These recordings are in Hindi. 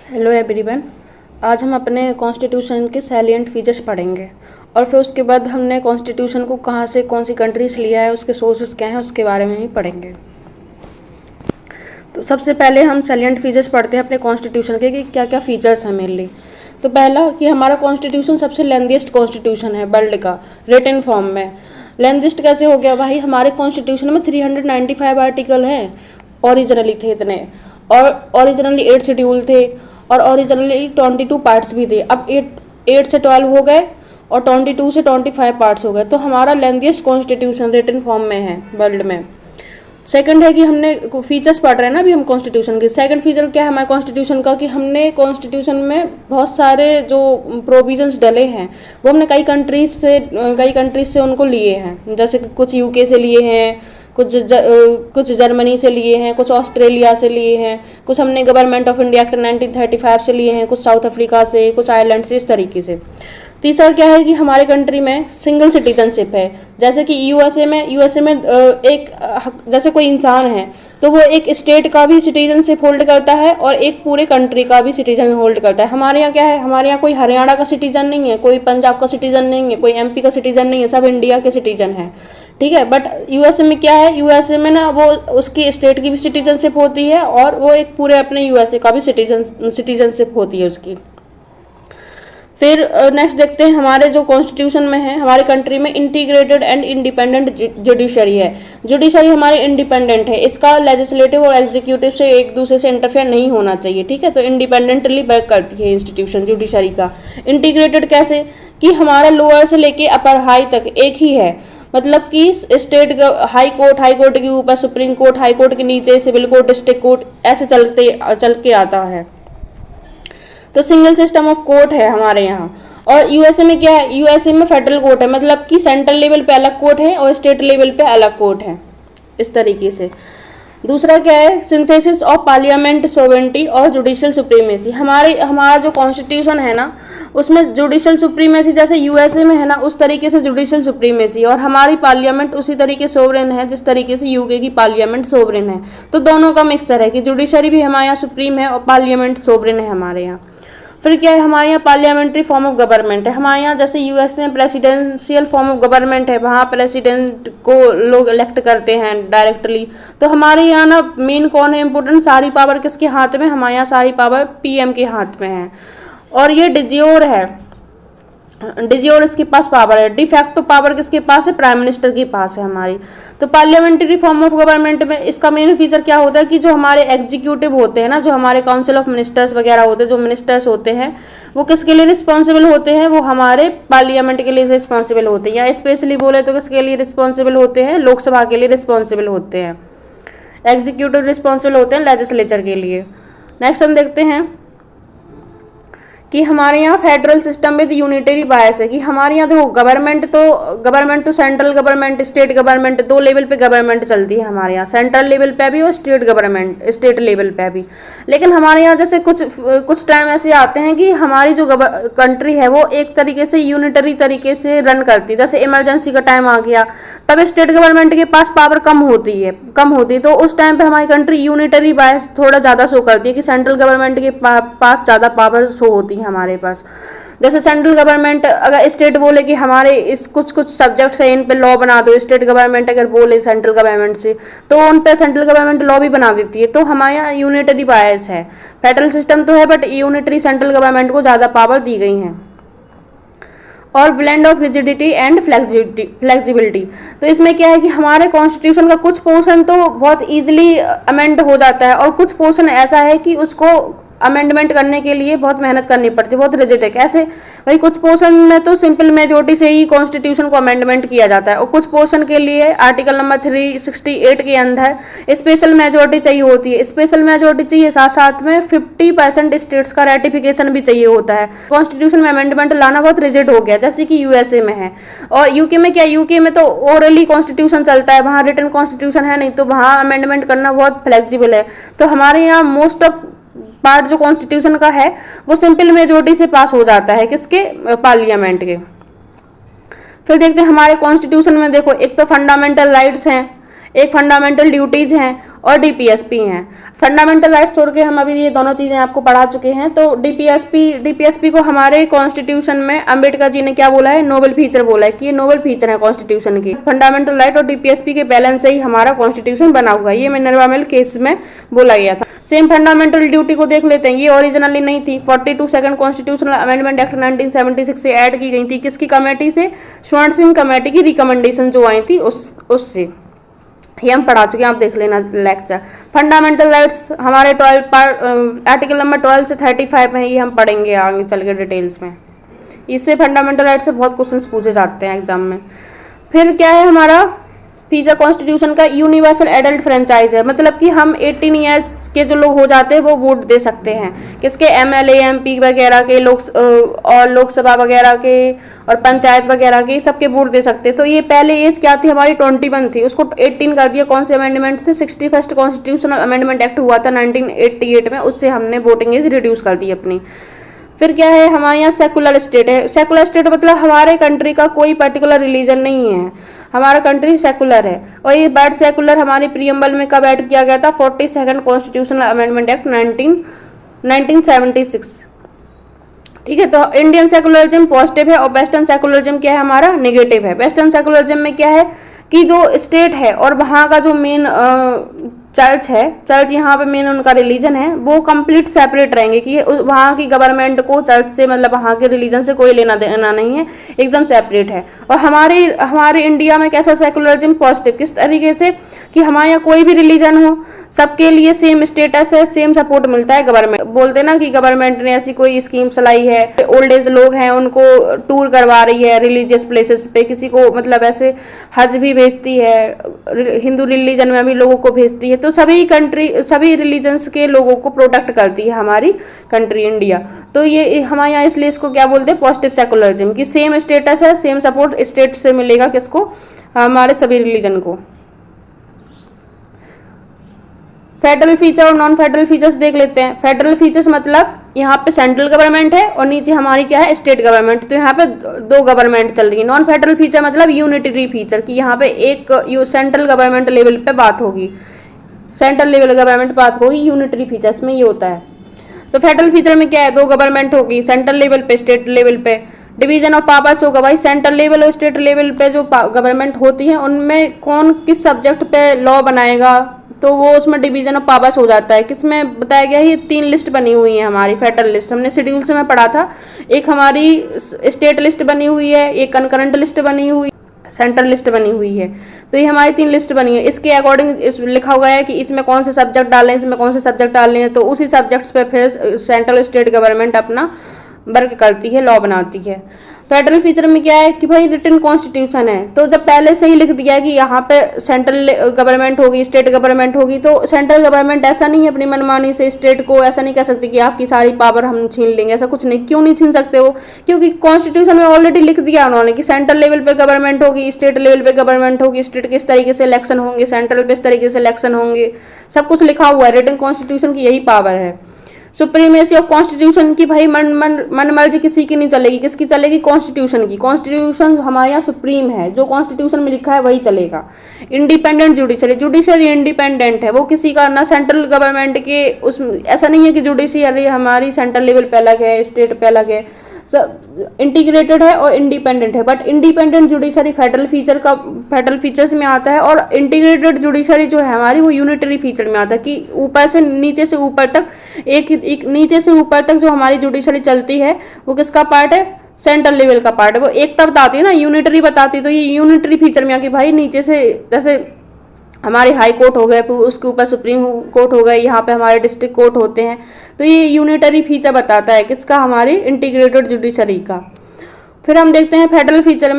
Hello everyone. आज हम अपने कॉन्स्टिट्यूशन के सैलिएंट फीचर्स पढ़ेंगे और फिर उसके बाद हमने कॉन्स्टिट्यूशन को कहाँ से कौन सी कंट्री से लिया है, उसके सोर्सेज क्या हैं, उसके बारे में ही पढ़ेंगे। तो सबसे पहले हम सैलिएंट फीचर्स पढ़ते हैं अपने कॉन्स्टिट्यूशन के कि क्या क्या फीचर्स हैं मेनली। तो पहला कि हमारा कॉन्स्टिट्यूशन सबसे लेंथीएस्ट कॉन्स्टिट्यूशन है वर्ल्ड का रिटन फॉर्म में। लेंथीएस्ट कैसे हो गया भाई? हमारे कॉन्स्टिट्यूशन में 395 आर्टिकल हैं, ओरिजिनली थे इतने, और ओरिजिनली 8 शेड्यूल थे और ओरिजिनली 22 पार्ट्स भी थे। अब 8 से 12 हो गए और 22 से 25 पार्ट्स हो गए। तो हमारा लेंथीएस्ट कॉन्स्टिट्यूशन रिटन फॉर्म में है वर्ल्ड में। सेकंड है कि हमने फीचर्स पढ़ रहे हैं ना अभी हम कॉन्स्टिट्यूशन के। सेकंड फीचर क्या है हमारे कॉन्स्टिट्यूशन का कि हमने कॉन्स्टिट्यूशन में बहुत सारे जो प्रोविजंस डले हैं वो हमने कई कंट्रीज से उनको लिए हैं। जैसे कि कुछ यूके से लिए हैं, कुछ जर्मनी से लिए हैं, कुछ ऑस्ट्रेलिया से लिए हैं, कुछ हमने गवर्नमेंट ऑफ इंडिया एक्ट 1935 से लिए हैं, कुछ साउथ अफ्रीका से, कुछ आयरलैंड से, इस तरीके से। तीसरा क्या है कि हमारे कंट्री में सिंगल सिटीजनशिप है। जैसे कि यूएसए में एक जैसे कोई इंसान है तो वो एक स्टेट का भी सिटीजनशिप होल्ड करता है और एक पूरे कंट्री का भी सिटीजन होल्ड करता है। हमारे यहाँ क्या है, हमारे यहाँ कोई हरियाणा का सिटीजन नहीं है, कोई पंजाब का सिटीजन नहीं है, कोई एमपी का सिटीजन नहीं है, सब इंडिया के सिटीजन है, ठीक है। बट यूएसए में क्या है, यूएसए में ना वो उसकी स्टेट की भी सिटीजनशिप होती है और वो एक पूरे अपने यूएसए का भी सिटीजनशिप होती है उसकी। फिर नेक्स्ट देखते हैं हमारे जो कॉन्स्टिट्यूशन में है, हमारे कंट्री में इंटीग्रेटेड एंड इंडिपेंडेंट जुडिशरी है। जुडिशरी हमारी इंडिपेंडेंट है, इसका लेजिस्लेटिव और एग्जीक्यूटिव से एक दूसरे से इंटरफेयर नहीं होना चाहिए, ठीक है। तो इंडिपेंडेंटली वर्क करती है इंस्टीट्यूशन जुडिशरी का। इंटीग्रेटेड कैसे कि हमारा लोअर से लेके अपर हाई तक एक ही है, मतलब कि स्टेट हाई कोर्ट के ऊपर सुप्रीम कोर्ट, हाई कोर्ट के नीचे सिविल कोर्ट, डिस्ट्रिक्ट कोर्ट, ऐसे चल के आता है। तो सिंगल सिस्टम ऑफ कोर्ट है हमारे यहाँ। और यूएसए में क्या है, यूएसए में फेडरल कोर्ट है, मतलब कि सेंट्रल लेवल पे अलग कोर्ट है और स्टेट लेवल पे अलग कोर्ट है, इस तरीके से। दूसरा क्या है, सिंथेसिस ऑफ पार्लियामेंट सोवेरेनिटी और जुडिशियल सुप्रीमेसी। हमारा जो कॉन्स्टिट्यूशन है ना उसमें जुडिशियल सुप्रीमेसी जैसे यूएसए में है ना उस तरीके से जुडिशियल सुप्रीमेसी, और हमारी पार्लियामेंट उसी तरीके सोवरेन है जिस तरीके से यूके की पार्लियामेंट सोवरेन है। तो दोनों का मिक्सचर है कि जुडिशरी भी हमारे यहाँ सुप्रीम है और पार्लियामेंट सोवरेन है हमारे यहाँ। फिर क्या है, हमारे यहाँ पार्लियामेंट्री फॉर्म ऑफ गवर्नमेंट है। हमारे यहाँ जैसे यूएस में प्रेसिडेंशियल फॉर्म ऑफ गवर्नमेंट है, वहाँ प्रेसिडेंट को लोग इलेक्ट करते हैं डायरेक्टली। तो हमारे यहाँ ना मेन कौन है इम्पोर्टेंट, सारी पावर किसके हाथ में, हमारे यहाँ सारी पावर पीएम के हाथ में है। और ये डिजियोर है, डिजियोर इसके पास पावर है। डिफैक्टो पावर किसके पास है, प्राइम मिनिस्टर के पास है हमारी। तो पार्लियामेंट्री फॉर्म ऑफ गवर्नमेंट में इसका मेन फीचर क्या होता है कि जो हमारे एग्जीक्यूटिव होते हैं ना, जो हमारे काउंसिल ऑफ मिनिस्टर्स वगैरह होते हैं, जो मिनिस्टर्स होते हैं वो किसके लिए रिस्पॉन्सिबल होते हैं, वो हमारे पार्लियामेंट के लिए रिस्पॉन्सिबल होते हैं, या स्पेशली बोले तो किसके लिए रिस्पॉन्सिबल होते हैं, लोकसभा के लिए रिस्पॉन्सिबल होते हैं। एग्जीक्यूटिव रिस्पॉन्सिबल होते हैं लेजिस्लेचर के लिए। नेक्स्ट हम देखते हैं कि हमारे यहाँ फेडरल सिस्टम विद यूनिटरी बायस है। कि हमारे यहाँ देखो गवर्नमेंट तो सेंट्रल गवर्नमेंट, स्टेट गवर्नमेंट, दो लेवल पे गवर्नमेंट चलती है हमारे यहाँ, सेंट्रल लेवल पे भी और स्टेट लेवल पे भी। लेकिन हमारे यहाँ जैसे कुछ टाइम ऐसे आते हैं कि हमारी जो कंट्री है वो एक तरीके से यूनिटरी तरीके से रन करती है। जैसे इमरजेंसी का टाइम आ गया तब स्टेट गवर्नमेंट के पास पावर कम होती है, तो उस टाइम पे हमारी कंट्री यूनिटरी बायस थोड़ा ज़्यादा शो करती है कि सेंट्रल गवर्नमेंट के पास ज़्यादा पावर शो होती है हमारे पास। जैसे सेंट्रल गवर्नमेंट अगर स्टेट बोले कि हमारे इस कुछ सब्जेक्ट्स है इन पे लॉ बना दो, स्टेट गवर्नमेंट अगर बोले सेंट्रल गवर्नमेंट से तो उन पे सेंट्रल गवर्नमेंट लॉ भी बना देती है। तो हमारे यहाँ यूनिटरी बायस है, फेडरल सिस्टम तो है बट यूनिटरी सेंट्रल गवर्नमेंट को ज़्यादा पावर दी गई है। और blend of rigidity and flexibility. तो इसमें क्या है कि हमारे कॉन्स्टिट्यूशन का कुछ पोर्शन तो बहुत इजीली अमेंड हो जाता है और कुछ पोर्शन ऐसा है कि उसको अमेंडमेंट करने के लिए बहुत मेहनत करनी पड़ती है, बहुत रिजिड है। कैसे भाई, कुछ पोर्शन में तो सिंपल मेजोरिटी से ही कॉन्स्टिट्यूशन को अमेंडमेंट किया जाता है और कुछ पोर्शन के लिए आर्टिकल नंबर 368 के अंदर स्पेशल मेजोरिटी चाहिए होती है। स्पेशल मेजोरिटी चाहिए, साथ साथ में 50% स्टेट्स का रेटिफिकेशन भी चाहिए होता है। कॉन्स्टिट्यूशन में अमेंडमेंट लाना बहुत रिजिड हो गया, जैसे कि यूएसए में है। और यूके में क्या, यूके में तो ओरली कॉन्स्टिट्यूशन चलता है, वहाँ रिटन कॉन्स्टिट्यूशन है नहीं, तो वहाँ अमेंडमेंट करना बहुत फ्लेक्सिबल है। तो हमारे यहाँ मोस्ट ऑफ पार्ट जो कॉन्स्टिट्यूशन का है वो सिंपल मेजोरिटी से पास हो जाता है, किसके, पार्लियामेंट के। फिर देखते हैं हमारे कॉन्स्टिट्यूशन में, देखो एक तो फंडामेंटल राइट्स हैं, एक फंडामेंटल ड्यूटीज हैं और डीपीएसपी हैं। फंडामेंटल राइट्स छोड़ के हम अभी ये दोनों चीजें आपको पढ़ा चुके हैं। तो डीपीएसपी को हमारे कॉन्स्टिट्यूशन में अम्बेडकर जी ने क्या बोला है, नोबल फीचर बोला है कि ये नोबल फीचर है कॉन्स्टिट्यूशन की। फंडामेंटल राइट और डीपीएसपी के बैलेंस से ही हमारा कॉन्स्टिट्यूशन बना हुआ है, ये मिनर्वा मिल केस में बोला गया था। सेम फंडामेंटल ड्यूटी को देख लेते हैं, ये ओरिजिनली नहीं थी, 42 सेकंड कॉन्स्टिट्यूशनल अमेंडमेंट एक्ट 1976 से ऐड की गई थी। किसकी कमेटी से, स्वर्ण सिंह कमेटी की रिकमेंडेशन जो आई थी उससे। ये हम पढ़ा चुके हैं, आप देख लेना लेक्चर। फंडामेंटल राइट्स हमारे 12 आर्टिकल नंबर 12 से 35 में, ये हम पढ़ेंगे आगे चल के डिटेल्स में। इससे फंडामेंटल राइट्स से बहुत क्वेश्चंस पूछे जाते हैं एग्जाम में। फिर क्या है हमारा फीचर कॉन्स्टिट्यूशन का, यूनिवर्सल एडल्ट फ्रेंचाइज है, मतलब कि हम 18 ईयर्स के जो लोग हो जाते हैं वो वोट दे सकते हैं। किसके, एमएलए एमपी वगैरह के, और लोकसभा वगैरह के और पंचायत वगैरह के, सबके वोट दे सकते हैं। तो ये पहले एज क्या थी हमारी, 21 थी, उसको 18 कर दिया। कौन से अमेंडमेंट से, 61st कॉन्स्टिट्यूशनल अमेंडमेंट एक्ट हुआ था 1988 में, उससे हमने वोटिंग एज रिड्यूस कर दी अपनी। फिर क्या है हमारे यहाँ सेकुलर स्टेट है। सेकुलर स्टेट मतलब हमारे कंट्री का कोई पर्टिकुलर रिलीजन नहीं है, हमारा कंट्री सेकुलर है। और ये वर्ड सेकुलर हमारे प्रीएम्बल में कब ऐड किया गया था, 42nd कॉन्स्टिट्यूशनल अमेंडमेंट एक्ट 1976। ठीक है, तो इंडियन सेकुलरिज्म पॉजिटिव है और वेस्टर्न सेकुलरिज्म क्या है हमारा, नेगेटिव है। वेस्टर्न सेकुलरिज्म में क्या है कि जो स्टेट है और वहाँ का जो मेन चर्च है, चर्च यहाँ पे मेन उनका रिलीजन है, वो कंप्लीट सेपरेट रहेंगे कि वहाँ की गवर्नमेंट को चर्च से, मतलब वहाँ के रिलीजन से कोई लेना देना नहीं है, एकदम सेपरेट है। और हमारे इंडिया में कैसा सेकुलरिज्म, पॉजिटिव, किस तरीके से कि हमारे यहाँ कोई भी रिलीजन हो सबके लिए सेम स्टेटस है, सेम सपोर्ट मिलता है। गवर्नमेंट बोलते ना कि गवर्नमेंट ने ऐसी कोई स्कीम चलाई है, ओल्ड एज लोग हैं उनको टूर करवा रही है रिलीजियस प्लेसेस पे, किसी को मतलब ऐसे हज भी भेजती है, हिंदू रिलीजन में भी लोगों को भेजती है। तो सभी रिलीजन्स के लोगों को प्रोटेक्ट करती है हमारी कंट्री इंडिया। तो ये हमारे यहाँ इसलिए इसको क्या बोलते हैं, पॉजिटिव सेकुलरिज्म, की सेम स्टेटस है, सेम सपोर्ट स्टेट से मिलेगा किसको, हमारे सभी रिलीजन को। फेडरल फीचर और नॉन फेडरल फीचर्स देख लेते हैं। फेडरल फीचर्स मतलब यहाँ पे सेंट्रल गवर्नमेंट है और नीचे हमारी क्या है, स्टेट गवर्नमेंट, तो यहाँ पे दो गवर्नमेंट चल रही है। नॉन फेडरल फीचर मतलब यूनिटरी फीचर, कि यहाँ पे एक सेंट्रल गवर्नमेंट लेवल पे बात होगी, सेंट्रल लेवल गवर्नमेंट बात होगी। यूनिटरी फीचर्स में ये होता है। तो फेडरल फीचर में क्या है, दो गवर्नमेंट होगी, सेंट्रल लेवल पे, स्टेट लेवल पे। डिवीजन ऑफ पावर्स होगा भाई, सेंट्रल लेवल और स्टेट लेवल पे जो गवर्नमेंट होती है उनमें कौन किस सब्जेक्ट पे लॉ बनाएगा, तो वो उसमें डिवीजन ऑफ पावर्स हो जाता है। किसमें बताया गया है, ये 3 लिस्ट बनी हुई है हमारी फेडरल लिस्ट, हमने शेड्यूल से में पढ़ा था। एक हमारी स्टेट लिस्ट बनी हुई है, एक कंकरेंट लिस्ट बनी हुई, सेंट्रल लिस्ट बनी हुई है। तो ये हमारी 3 लिस्ट बनी है। इसके अकॉर्डिंग लिखा हुआ है कि इसमें कौन से सब्जेक्ट डालने हैं, इसमें कौन से सब्जेक्ट डालने हैं, तो उसी सब्जेक्ट्स पे फिर सेंट्रल स्टेट गवर्नमेंट अपना वर्क करती है, लॉ बनाती है। फेडरल फीचर में क्या है कि भाई रिटन कॉन्स्टिट्यूशन है, तो जब पहले से ही लिख दिया है कि यहाँ पे सेंट्रल गवर्नमेंट होगी, स्टेट गवर्नमेंट होगी, तो सेंट्रल गवर्नमेंट ऐसा नहीं है अपनी मनमानी से स्टेट को ऐसा नहीं कह सकती कि आपकी सारी पावर हम छीन लेंगे, ऐसा कुछ नहीं। क्यों नहीं छीन सकते हो, क्योंकि कॉन्स्टिट्यूशन में ऑलरेडी लिख दिया उन्होंने कि सेंट्रल लेवल पे गवर्नमेंट होगी, स्टेट लेवल पे गवर्नमेंट होगी, स्टेट किस तरीके से इलेक्शन होंगे, सेंट्रल पे इस तरीके से इलेक्शन होंगे, सब कुछ लिखा हुआ है। रिटन कॉन्स्टिट्यूशन की यही पावर है। सुप्रीमेसी ऑफ कॉन्स्टिट्यूशन की भाई मन मर्जी किसी की नहीं चलेगी, किसकी चलेगी, कॉन्स्टिट्यूशन की। कॉन्स्टिट्यूशन हमारे यहाँ सुप्रीम है, जो कॉन्स्टिट्यूशन में लिखा है वही चलेगा। इंडिपेंडेंट जुडिशरी, जुडिशरी इंडिपेंडेंट है, वो किसी का ना सेंट्रल गवर्नमेंट के उस, ऐसा नहीं है कि जुडिशरी हमारी सेंट्रल लेवल पे अलग है, स्टेट पे अलग है, सब इंटीग्रेटेड है और इंडिपेंडेंट है। But independent judiciary federal features में आता है, और इंटीग्रेटेड जुडिशरी जो है हमारी वो यूनिटरी फीचर में आता है, कि ऊपर से नीचे से ऊपर तक एक नीचे से ऊपर तक जो हमारी जुडिशरी चलती है वो किसका पार्ट है, सेंट्रल लेवल का पार्ट है। वो एकता बताती है ना, यूनिटरी बताती है, तो ये यूनिटरी फीचर में आके भाई नीचे से जैसे हमारे हाई कोर्ट हो गए, उसके ऊपर सुप्रीम कोर्ट हो गए, यहाँ पे हमारे डिस्ट्रिक्ट कोर्ट होते हैं, तो ये यूनिटरी फीचर बताता है किसका, हमारी इंटीग्रेटेड जुडिशरी का। फिर हम देखते हैं फेडरल फीचर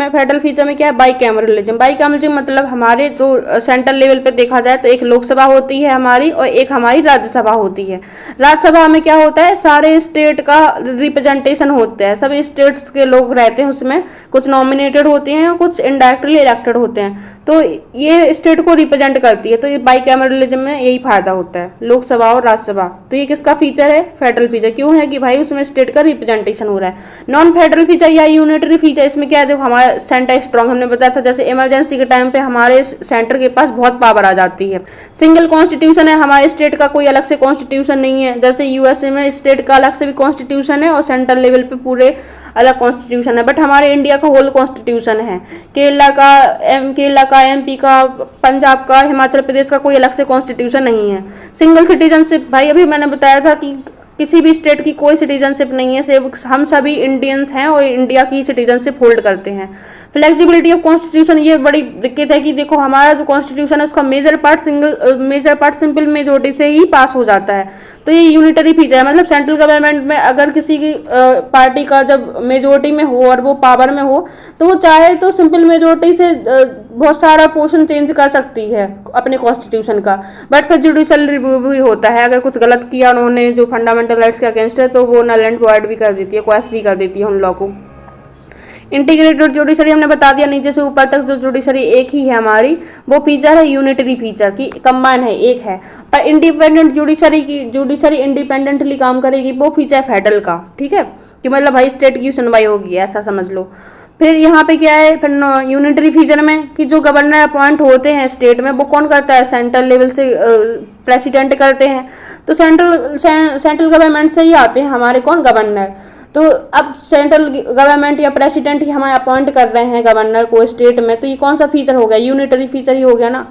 में क्या है, बाईकैमरलिज्म। बाईकैमरलिज्म मतलब हमारे जो सेंट्रल लेवल पे देखा जाए तो एक लोकसभा होती है हमारी और एक हमारी राज्यसभा होती है। राज्यसभा में क्या होता है, सारे स्टेट का रिप्रेजेंटेशन होता है, सभी स्टेट्स के लोग रहते हैं उसमें, कुछ नॉमिनेटेड होते हैं और कुछ इनडायरेक्टली इलेक्टेड होते हैं। तो ये स्टेट को रिप्रेजेंट करती है। तो ये बाइकैमरलिज्म में यही फायदा होता है, लोकसभा और राज्यसभा। तो ये किसका फीचर है? Federal feature. क्यों है कि भाई उसमें स्टेट का रिप्रेजेंटेशन हो रहा है। नॉन फेडरल फीचर या यूनिटरी फीचर, इसमें क्या है, देखो हमारा सेंटर स्ट्रांग, हमने बताया था जैसे इमरजेंसी के टाइम पे हमारे सेंटर के पास बहुत पावर आ जाती है। सिंगल कॉन्स्टिट्यूशन है, हमारे स्टेट का कोई अलग से कॉन्स्टिट्यूशन नहीं है। जैसे यूएसए में स्टेट का अलग से भी कॉन्स्टिट्यूशन है और सेंट्रल लेवल पे पूरे अलग कॉन्स्टिट्यूशन है, बट हमारे इंडिया का होल कॉन्स्टिट्यूशन है। केरला का, एमपी का, पंजाब का, हिमाचल प्रदेश का कोई अलग से कॉन्स्टिट्यूशन नहीं है। सिंगल सिटीजनशिप, भाई अभी मैंने बताया था कि किसी भी स्टेट की कोई सिटीजनशिप नहीं है, सिर्फ हम सभी इंडियंस हैं और इंडिया की सिटीजनशिप होल्ड करते हैं। फ्लेक्सिबिलिटी ऑफ कॉन्स्टिट्यूशन, ये बड़ी दिक्कत है कि देखो हमारा जो कॉन्स्टिट्यूशन है उसका मेजर पार्ट सिंपल मेजोरिटी से ही पास हो जाता है। तो ये यूनिटरी फीचर है, मतलब सेंट्रल गवर्नमेंट में अगर किसी की पार्टी का जब मेजोरिटी में हो और वो पावर में हो तो वो चाहे तो सिंपल मेजोरिटी से बहुत सारा पोर्शन चेंज कर सकती है अपने कॉन्स्टिट्यूशन का, बट फिर जुडिशियल रिव्यू भी होता है। अगर कुछ गलत किया उन्होंने जो फंडामेंटल राइट्स के अगेंस्ट है तो वो नल एंड वॉइड भी कर देती है, क्वेश्चन भी कर देती है उन लॉ को। इंटीग्रेटेड जुडिशरी हमने बता दिया, नीचे से ऊपर तक जो जुडिशरी एक ही है हमारी, वो फीचर है यूनिटरी फीचर की, कंबाइन है, एक है। पर इंडिपेंडेंट जुडिशरी इंडिपेंडेंटली काम करेगी, वो फीचर फेडरल का, ठीक है, कि मतलब भाई स्टेट की सुनवाई होगी, ऐसा समझ लो। फिर यहाँ पे क्या है, फिर यूनिटरी फीचर में कि जो गवर्नर अपॉइंट होते हैं स्टेट में वो कौन करता है? सेंट्रल लेवल से प्रेसिडेंट करते हैं। तो सेंट्रल गवर्नमेंट से ही आते हैं हमारे कौन? गवर्नर। तो अब सेंट्रल गवर्नमेंट या प्रेसिडेंट ही हमें अपॉइंट कर रहे हैं गवर्नर को स्टेट में, तो ये कौन सा फीचर हो गया? यूनिटरी फीचर ही हो गया ना।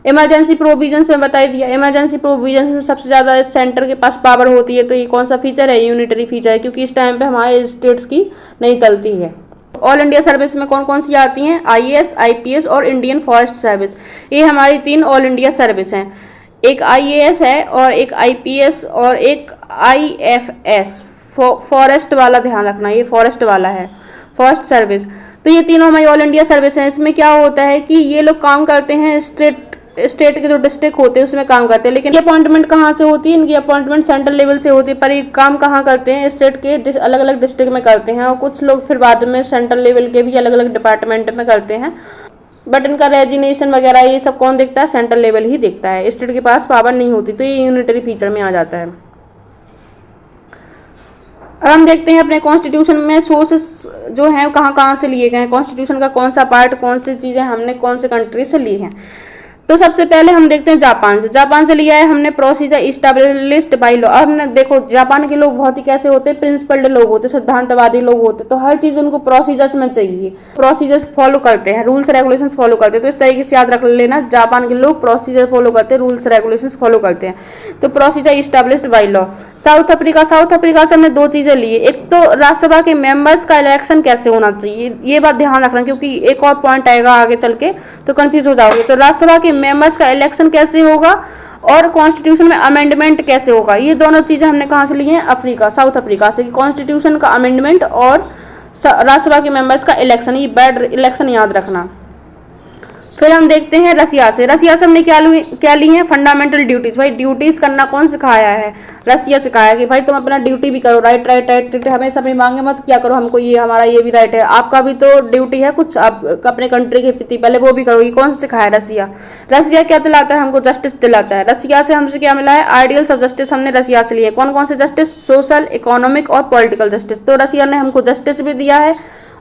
इमरजेंसी प्रोविजन में बता दिया, इमरजेंसी प्रोविजन में सबसे ज्यादा सेंटर के पास पावर होती है, तो ये कौन सा फीचर है? यूनिटरी फीचर है, क्योंकि इस टाइम पे हमारे स्टेट्स की नहीं चलती है। ऑल इंडिया सर्विस में कौन कौन सी आती हैं? आईएएस, आईपीएस और इंडियन फॉरेस्ट सर्विस। ये हमारी 3 ऑल इंडिया सर्विस हैं। एक आईएएस है और एक आईपीएस और एक आईएफएस, फॉरेस्ट वाला ध्यान रखना, ये फॉरेस्ट वाला है, फॉरेस्ट सर्विस। तो ये तीनों हमारी ऑल इंडिया सर्विस हैं। इसमें क्या होता है कि ये लोग काम करते हैं स्टेट के जो डिस्ट्रिक्ट होते हैं उसमें काम करते हैं, लेकिन ये अपॉइंटमेंट कहाँ से होती है? इनकी अपॉइंटमेंट सेंट्रल लेवल से होती है, पर ये काम कहाँ करते हैं? स्टेट के अलग अलग डिस्ट्रिक्ट में करते हैं, और कुछ लोग फिर बाद में सेंट्रल लेवल के भी अलग अलग डिपार्टमेंट में करते हैं, बट इनका रेजिग्नेशन वगैरह ये सब कौन देखता है? सेंट्रल लेवल ही देखता है, स्टेट के पास पावर नहीं होती। तो ये यूनिटरी फीचर में आ जाता है। अब हम देखते हैं अपने कॉन्स्टिट्यूशन में सोर्सेस जो हैं कहाँ कहाँ से लिए गए हैं, कॉन्स्टिट्यूशन का कौन सा पार्ट, कौन सी चीज़ें हमने कौन से कंट्री से ली हैं। तो सबसे पहले हम देखते हैं जापान से लिया है हमने प्रोसीजर इस्टेब्लिश्ड बाय लॉ। अब हमने देखो जापान के लोग बहुत ही कैसे होते हैं? प्रिंसिपल्ड लोग होते हैं, सिद्धांतवादी लोग होते हैं, तो हर चीज़ उनको प्रोसीजर्स में चाहिए, प्रोसीजर्स फॉलो करते हैं, रूल्स रेगुलेशन फॉलो करते हैं। तो इस तरीके से याद रख लेना, जापान के लोग प्रोसीजर फॉलो करते हैं, रूल्स रेगुलेशन फॉलो करते हैं। तो procedure established by law. South Africa से हमने 2 चीजें ली है। एक तो राज्यसभा के मेंबर्स का इलेक्शन कैसे होना चाहिए, ये बात ध्यान रखना, क्योंकि एक और पॉइंट आएगा आगे चल के तो कंफ्यूज हो जाओगे। तो राज्यसभा के मेंबर्स का इलेक्शन कैसे होगा और कॉन्स्टिट्यूशन में अमेंडमेंट कैसे होगा, ये दोनों चीजें हमने कहाँ से ली हैं? साउथ अफ्रीका से। कॉन्स्टिट्यूशन का अमेंडमेंट और राज्यसभा के मेंबर्स का इलेक्शन, ये बैड इलेक्शन याद रखना। फिर हम देखते हैं रसिया से हमने क्या ली है? Fundamental duties. भाई ड्यूटीज करना कौन सिखाया है? रसिया सिखाया कि भाई तुम अपना ड्यूटी भी करो, राइट हमेशा अपनी मांगे मत क्या करो, हमको ये हमारा ये भी राइट है, आपका भी तो ड्यूटी है कुछ आप अपने कंट्री के प्रति, पहले वो भी करो। ये कौन सा सिखाया? रसिया क्या दिलाता है हमको? जस्टिस दिलाता है। रसिया से हमसे क्या मिला है? आइडियल्स ऑफ जस्टिस हमने रसिया से लिए। कौन कौन से जस्टिस? सोशल, इकोनॉमिक और पॉलिटिकल जस्टिस। तो रसिया ने हमको जस्टिस भी दिया है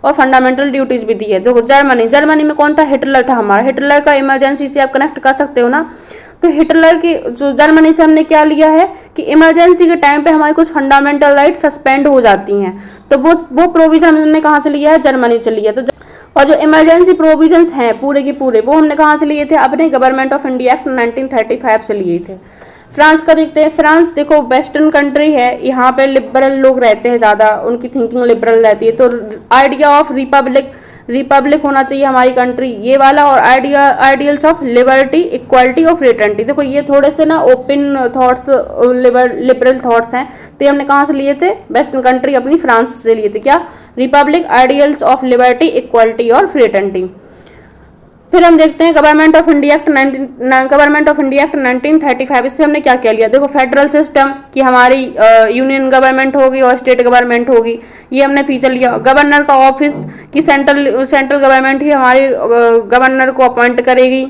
और फंडामेंटल ड्यूटीज भी दी है। देखो जर्मनी में कौन था? हिटलर था हमारा। हिटलर का इमरजेंसी से आप कनेक्ट कर सकते हो ना। तो हिटलर की जो जर्मनी से हमने क्या लिया है कि इमरजेंसी के टाइम पे हमारी कुछ फंडामेंटल राइट सस्पेंड हो जाती हैं, तो वो प्रोविजन हमने कहाँ से लिया है? जर्मनी से लिया। तो और जो इमरजेंसी प्रोविजंस हैं पूरे के पूरे वो हमने कहाँ से लिए थे? अपने गवर्नमेंट ऑफ इंडिया एक्ट 1935 से लिए थे। फ्रांस का देखते हैं। फ्रांस देखो वेस्टर्न कंट्री है, यहाँ पे लिबरल लोग रहते हैं ज़्यादा, उनकी थिंकिंग लिबरल रहती है। तो आइडिया ऑफ रिपब्लिक होना चाहिए हमारी कंट्री, ये वाला, और आइडियल्स ऑफ लिबर्टी, इक्वालिटी और फ्रेटर्निटी। देखो ये थोड़े से ना ओपन थॉट्स, लिबरल थॉट्स हैं। तो हमने कहाँ से लिए थे? वेस्टर्न कंट्री अपनी फ्रांस से लिए थे। क्या? Republic, ideals of liberty, equality और फ्रेटर्निटी। फिर हम देखते हैं गवर्नमेंट ऑफ इंडिया एक्ट 1935। इससे हमने क्या क्या लिया, देखो फेडरल सिस्टम कि हमारी यूनियन गवर्नमेंट होगी और स्टेट गवर्नमेंट होगी, ये हमने फीचर लिया। गवर्नर का ऑफिस कि सेंट्रल गवर्नमेंट ही हमारी गवर्नर को अपॉइंट करेगी।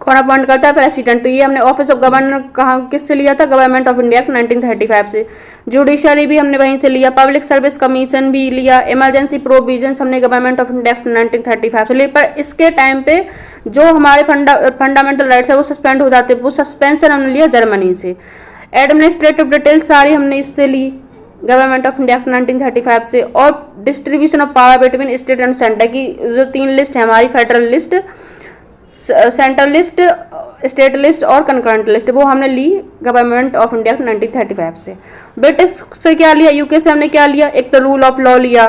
कौन अपॉइंट करता है, प्रेसिडेंट। तो ये हमने ऑफिस ऑफ गवर्नर कहाँ किससे लिया था, गवर्नमेंट ऑफ इंडिया 1935 से। जुडिशरी भी हमने वहीं से लिया, पब्लिक सर्विस कमीशन भी लिया, इमरजेंसी प्रोविजंस हमने गवर्नमेंट ऑफ इंडिया 1935 से लिए। पर इसके टाइम पे जो हमारे फंडामेंटल राइट्स है वो सस्पेंड हो जाते, वो सस्पेंशन हमने लिया जर्मनी से। एडमिनिस्ट्रेटिव डिटेल्स सारी हमने इससे ली, गवर्नमेंट ऑफ इंडिया 1935 से। और distribution of power between state and centre की जो 3 लिस्ट है हमारी, federal list, central list, state list और कंकरेंट लिस्ट, वो हमने ली गवर्नमेंट ऑफ इंडिया 1935 से। ब्रिटिश से क्या लिया, यूके से हमने क्या लिया, एक तो रूल ऑफ लॉ लिया,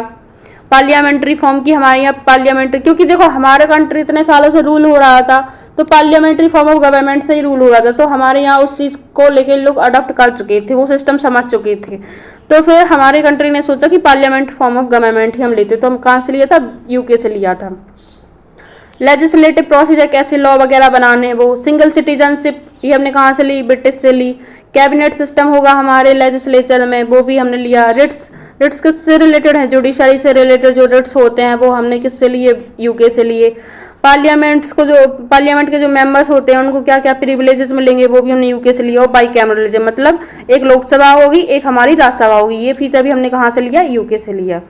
पार्लियामेंट्री फॉर्म की हमारे यहाँ पार्लियामेंट्री, क्योंकि देखो हमारे कंट्री इतने सालों से रूल हो रहा था तो पार्लियामेंट्री फॉर्म ऑफ गवर्नमेंट से ही रूल हो रहा था, तो हमारे यहाँ उस चीज को लेके लोग अडॉप्ट कर चुके थे, वो सिस्टम समझ चुके थे। तो फिर हमारे कंट्री ने सोचा कि पार्लियामेंट फॉर्म ऑफ गवर्नमेंट ही हम लेते, तो हम कहाँ से लिया था, यूके से लिया था। लेजिस्लेटिव प्रोसीजर कैसे लॉ वगैरह बनाने, वो सिंगल सिटीजनशिप ये हमने कहाँ से ली, ब्रिटिश से ली। कैबिनेट सिस्टम होगा हमारे लेजिस्लेचर में, वो भी हमने लिया। रिट्स किससे रिलेटेड है, जुडिशरी से रिलेटेड जो रिट्स होते हैं वो हमने किससे लिए, यूके से लिए। पार्लियामेंट के जो मेंबर्स होते हैं उनको क्या क्या प्रिविलेजेस मिलेंगे, वो भी हमने यूके से लिया। और बाई कैमरलिज्म मतलब एक लोकसभा होगी एक हमारी राज्यसभा होगी, ये फीचर भी हमने कहाँ से लिया, यूके से लिया।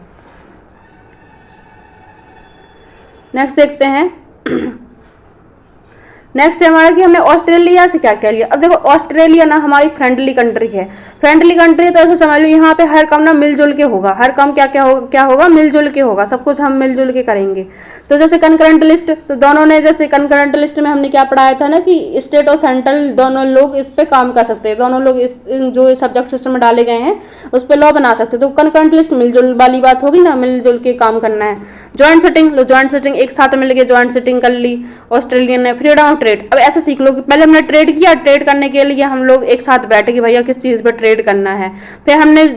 नेक्स्ट देखते हैं नेक्स्ट है हमारा कि हमने ऑस्ट्रेलिया से क्या क्या लिया। अब देखो ऑस्ट्रेलिया ना हमारी फ्रेंडली कंट्री है, तो ऐसे समझ लो यहाँ पे हर काम ना मिलजुल के होगा, हर काम क्या होगा मिलजुल के होगा, सब कुछ हम मिलजुल के करेंगे। तो जैसे कंकरेंट लिस्ट, तो दोनों ने जैसे कंकरेंट लिस्ट में हमने क्या पढ़ाया था ना कि स्टेट और सेंट्रल दोनों लोग इस पे काम कर सकते हैं, दोनों लोग इस जो सब्जेक्ट सिस्टम में डाले गए हैं उस पर लॉ बना सकते हैं। तो कंकरेंट लिस्ट मिलजुल वाली बात होगी ना, मिलजुल के काम करना है। ज्वाइंट सिटिंग एक साथ मिलकर ज्वाइंट सिटिंग कर ली ऑस्ट्रेलियन ने। फ्रीडम ऑफ ट्रेड, अब ऐसे सीख लो कि पहले हमने ट्रेड किया, ट्रेड करने के लिए हम लोग एक साथ बैठे कि भैया किस चीज़ पे ट्रेड करना है, फिर हमने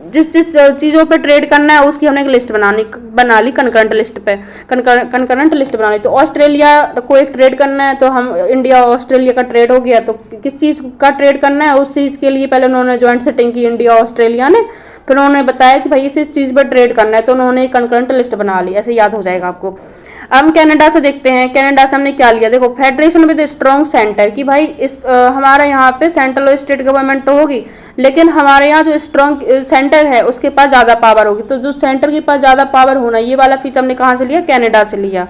जिस चीज़ों पे ट्रेड करना है उसकी हमने एक लिस्ट बना ली कंकरेंट लिस्ट पे, कंकरेंट लिस्ट बना ली। तो ऑस्ट्रेलिया को एक ट्रेड करना है तो हम इंडिया ऑस्ट्रेलिया का ट्रेड हो गया, तो किस चीज़ का ट्रेड करना है उस चीज़ के लिए पहले उन्होंने ज्वाइंट सिटिंग की इंडिया ऑस्ट्रेलिया ने, फिर उन्होंने बताया कि भाई इस चीज़ पर ट्रेड करना है तो उन्होंने एक कंकरेंट लिस्ट बना ली, ऐसे याद हो जाएगा आपको। अब हम कनाडा से देखते हैं, कनाडा से हमने क्या लिया, देखो फेडरेशन विद स्ट्रॉन्ग सेंटर कि भाई हमारा यहाँ पे सेंट्रल और स्टेट गवर्नमेंट तो होगी लेकिन हमारे यहाँ जो स्ट्रॉन्ग सेंटर है उसके पास ज़्यादा पावर होगी, तो जो सेंटर के पास ज़्यादा पावर होना, ये वाला फीचर हमने कहाँ से लिया, कनाडा से लिया।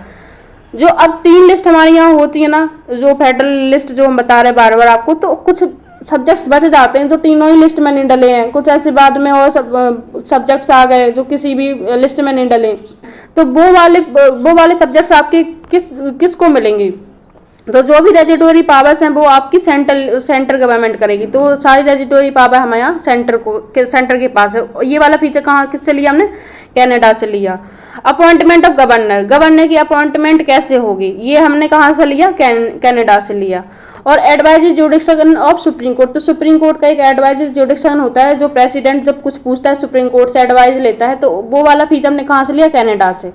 जो अब 3 लिस्ट हमारे यहाँ होती है ना, जो फेडरल लिस्ट जो हम बता रहे हैं बार बार आपको, तो कुछ सब्जेक्ट्स बच जाते हैं जो तीनों ही लिस्ट में नहीं डले हैं, कुछ ऐसे बाद में और सब्जेक्ट्स आ गए जो किसी भी लिस्ट में नहीं डले, तो वो वाले सब्जेक्ट्स आपके किसको मिलेंगे, तो जो भी रेजिटोरी पावर्स हैं वो आपकी सेंटर गवर्नमेंट करेगी, तो सारी रेजिटोरी पावर हमारे यहाँ सेंटर के पास है। ये वाला फीचर कहाँ किससे लिया हमने, कनाडा से लिया। अपॉइंटमेंट ऑफ गवर्नर की अपॉइंटमेंट कैसे होगी, ये हमने कहाँ से लिया, कनाडा से लिया। और एडवाइजरी जुडिक्शन ऑफ सुप्रीम कोर्ट, तो सुप्रीम कोर्ट का एक एडवाइजरी जुडिक्शन होता है, जो प्रेसिडेंट जब कुछ पूछता है सुप्रीम कोर्ट से एडवाइस लेता है, तो वो वाला फीचर हमने कहाँ से लिया, कनाडा से।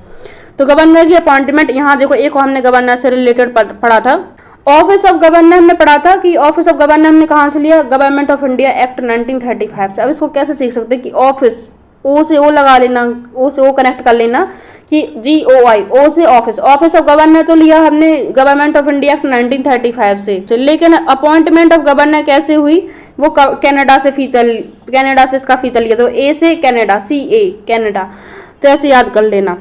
तो गवर्नर की अपॉइंटमेंट, यहाँ देखो एक हमने गवर्नर से रिलेटेड पढ़ा था, ऑफिस ऑफ गवर्नर हमने पढ़ा था कि ऑफिस ऑफ गवर्नर हमने कहाँ से लिया, गवर्नमेंट ऑफ इंडिया एक्ट 1935 से। अब इसको कैसे सीख सकते हैं कि ऑफिस, ओ से ओ लगा लेना, ओ से ओ कनेक्ट कर लेना कि GOI, ओ से ऑफिस ऑफ गवर्नर तो लिया हमने गवर्नमेंट ऑफ इंडिया एक्ट 1935 से, लेकिन अपॉइंटमेंट ऑफ गवर्नर कैसे हुई, वो कनाडा से इसका फीचर लिया, तो ए से कनाडा, CA कनाडा, तो ऐसे याद कर लेना।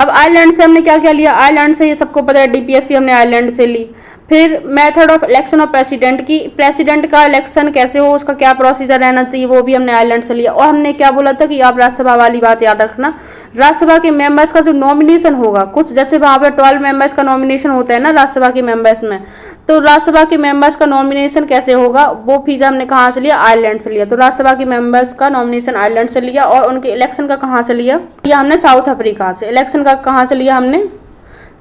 अब आयरलैंड से हमने क्या क्या लिया, आयरलैंड से ये सबको पता है, DPSP हमने आयरलैंड से ली। फिर method of election of president की, प्रेसिडेंट का इलेक्शन कैसे हो, उसका क्या प्रोसीजर रहना चाहिए, वो भी हमने आयरलैंड से लिया। और हमने क्या बोला था कि आप राज्यसभा वाली बात याद रखना, राज्यसभा के मेंबर्स का जो नॉमिनेशन होगा, कुछ जैसे वहाँ पर 12 मेंबर्स का नॉमिनेशन होता है ना राज्यसभा के मेंबर्स में, तो राज्यसभा के मेंबर्स का नॉमिनेशन कैसे होगा, वो फीचर हमने कहाँ से लिया, आयरलैंड से लिया। तो राज्यसभा के मेंबर्स का नॉमिनेशन आयरलैंड से लिया। और उनके इलेक्शन का कहाँ से लिया हमने, साउथ अफ्रीका से। इलेक्शन का कहाँ से लिया हमने,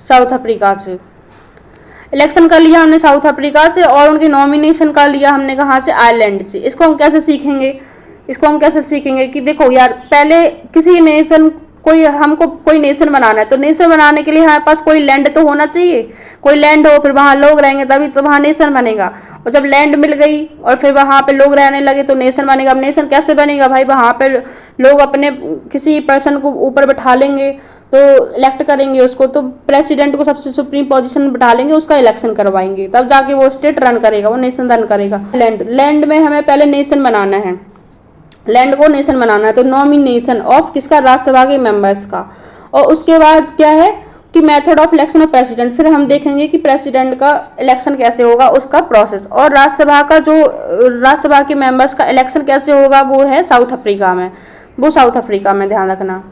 साउथ अफ्रीका से। इलेक्शन का लिया हमने साउथ अफ्रीका से, और उनके नॉमिनेशन का लिया हमने कहाँ से, आयरलैंड से। इसको हम कैसे सीखेंगे कि देखो यार, पहले किसी नेशन कोई हमको कोई नेशन बनाना है, तो नेशन बनाने के लिए हमारे पास कोई लैंड तो होना चाहिए, कोई लैंड हो, फिर वहाँ लोग रहेंगे तभी तो वहाँ नेशन बनेगा। और जब लैंड मिल गई और फिर वहाँ पे लोग रहने लगे तो नेशन बनेगा। अब नेशन कैसे बनेगा भाई, वहाँ पे लोग अपने किसी पर्सन को ऊपर बैठा लेंगे, तो इलेक्ट करेंगे उसको, तो प्रेसिडेंट को सबसे सुप्रीम पोजीशन बैठा लेंगे, उसका इलेक्शन करवाएंगे, तब जाके वो स्टेट रन करेगा, वो नेशन रन करेगा। लैंड में हमें पहले नेशन बनाना है, लैंड को नेशन बनाना है, तो नॉमिनेशन ऑफ किसका, राज्यसभा के मेंबर्स का। और उसके बाद क्या है कि method of election of president, फिर हम देखेंगे कि प्रेसिडेंट का इलेक्शन कैसे होगा, उसका प्रोसेस। और राज्यसभा का जो राज्यसभा के मेंबर्स का इलेक्शन कैसे होगा, वो है साउथ अफ्रीका में, वो साउथ अफ्रीका में, ध्यान रखना।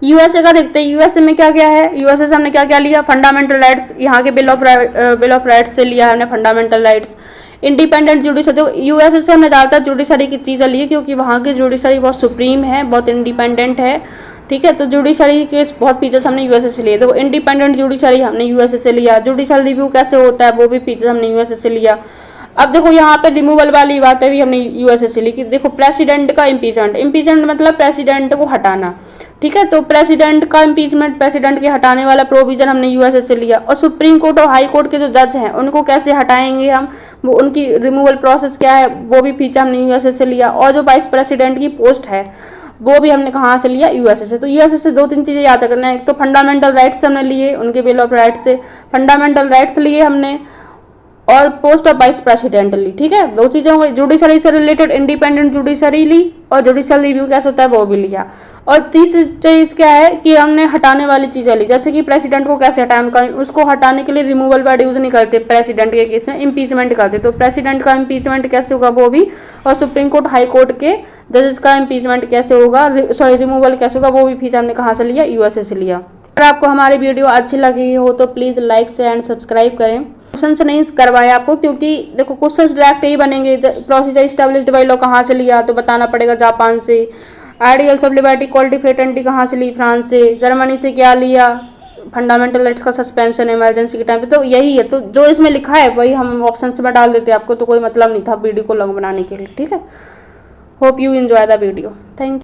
यूएसए का देखते हैं, यूएसए में क्या क्या है। यूएसए से हमने क्या क्या लिया, फंडामेंटल राइट्स, यहाँ के बिल ऑफ राइट्स से लिया है हमने फंडामेंटल राइट्स। इंडिपेंडेंट जुडिशरी, तो यूएसए से हमने ज़्यादातर जुडिशरी की चीज़ें ली है, क्योंकि वहाँ की जुडिशरी बहुत सुप्रीम है, बहुत इंडिपेंडेंट है, ठीक है। तो जुडिशरी के बहुत फीचर्स हमने यूएसए से लिए। तो इंडिपेंडेंट जुडिशरी हमने यूएसए से लिया। जुडिशल रिव्यू कैसे होता है, वो भी फीचर हमने यूएसए से लिया। अब देखो यहाँ पे रिमूवल वाली बातें भी हमने यूएसए से ली कि देखो प्रेसिडेंट का इम्पीचमेंट, इम्पीचमेंट मतलब प्रेसिडेंट को हटाना, ठीक है। तो प्रेसिडेंट का इम्पीचमेंट, प्रेसिडेंट के हटाने वाला प्रोविजन हमने यूएसए से लिया। और सुप्रीम कोर्ट और हाई कोर्ट के जो जज हैं उनको कैसे हटाएंगे हम, वो उनकी रिमूवल प्रोसेस क्या है, वो भी फीचर हमने यूएसए से लिया। और जो वाइस प्रेसिडेंट की पोस्ट है वो भी हमने कहाँ से लिया, यूएसए से। तो यूएसए से दो तीन चीज़ें याद करना है, एक तो फंडामेंटल राइट्स हमने लिए, उनके बिल ऑफ राइट्स से फंडामेंटल राइट्स लिए हमने, और पोस्ट ऑफ वाइस प्रेसिडेंट ली, ठीक है। दो चीजें हो गई, जुडिशरी से रिलेटेड इंडिपेंडेंट जुडिशरी ली, और जुडिशल रिव्यू कैसे होता है वो भी लिया। और तीसरी चीज क्या है कि हमने हटाने वाली चीजें ली, जैसे कि प्रेसिडेंट को कैसे हटाएं, उनका उसको हटाने के लिए रिमूवल वर्ड यूज नहीं करते, प्रेसिडेंट के केस में इम्पीचमेंट करते। तो प्रेसिडेंट का इम्पीचमेंट कैसे होगा वो भी, और सुप्रीम कोर्ट हाई कोर्ट के जजेस का इम्पीचमेंट कैसे होगा, सॉरी रिमूवल कैसे होगा, वो भी फीचर हमने कहाँ से लिया, यूएसए से लिया। अगर आपको हमारी वीडियो अच्छी लगी हो तो प्लीज लाइक से एंड सब्सक्राइब करें। क्वेश्चन से नहीं करवाए आपको, क्योंकि देखो क्वेश्चन डायरेक्ट ही बनेंगे। प्रोसीजर स्टैब्लिश्ड बाय लॉ कहाँ से लिया, तो बताना पड़ेगा जापान से। Ideals of liberty quality fraternity कहाँ से ली, फ्रांस से। जर्मनी से क्या लिया, फंडामेंटल राइट्स का सस्पेंशन इमरजेंसी के टाइम पे। तो यही है, तो जो इसमें लिखा है वही हम ऑप्शन में डाल देते आपको, तो कोई मतलब नहीं था वीडियो को लॉन्ग बनाने के लिए, ठीक है। Hope you enjoy the video, thank you.